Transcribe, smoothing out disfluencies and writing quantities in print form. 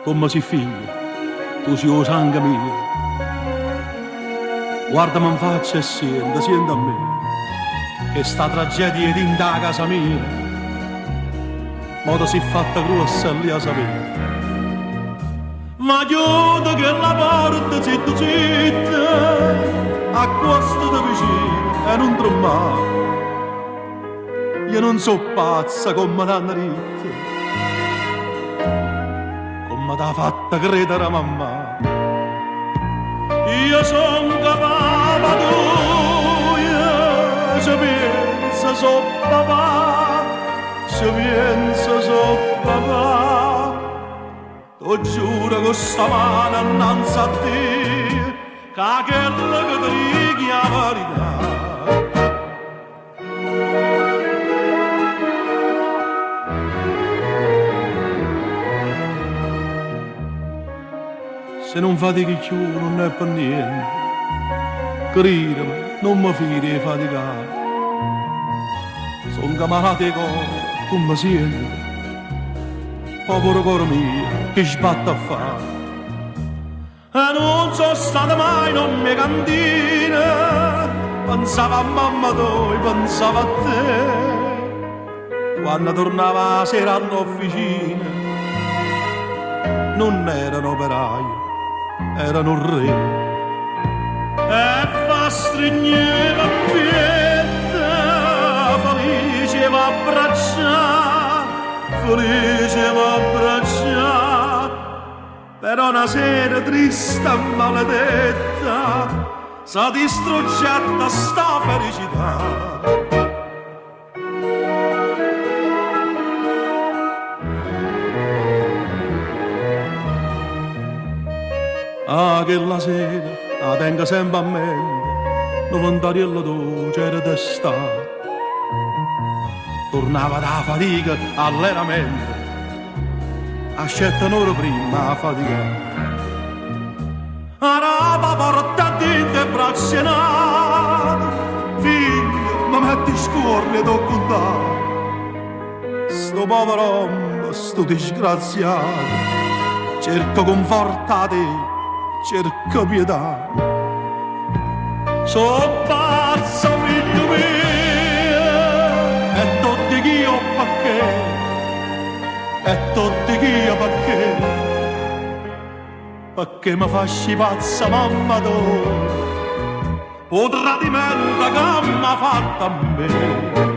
come si figlio, tu sei o sangue mio. Guardami in faccia e senti a me, che sta tragedia è in da casa mia, modo si è fatta grossa lì a sapere. Ma chiudo che la porta zitta zitta, a questo da vicino e non trombare. Io non so pazza come t'hanno detto, come t'ha fatta credere mamma. Io son capace tua, se pensa so papà, se pensa so papà. Ti giuro che sta mano annanzi a te, che quello che ti dico è la verità. Se non fatichi più non è per niente, credimi, non mi fidi faticare. Sono malato di cuore, tu mi senti, povero cuore mio, che sbatte a fare. E non sono stata mai non mi cantina, pensavo a mamma tua, pensavo a te. Quando tornava la sera all'officina, non erano operai, erano re. E fa stringeva pietta, felice va abbracciare, felice va abbracciare. Però una sera triste e maledetta, s'ha distruggetta sta felicità. Ah, che la sera la tengo sempre a mente, dove Antariello tu c'era da stare. Tornava da fatica all'eramento, a scelta un'ora prima a faticare. Araba porta dentro e braccia nate, figlio, mi metti scorre e t'ho contato. Sto povero uomo, sto disgraziato, cerco conforto a te, cerco pietà. So pazzo figlio mio, e tutti chi io perché, e tutti chi io perché mi fasci pazza mamma tu, un tradimento che m'ha fatto a me.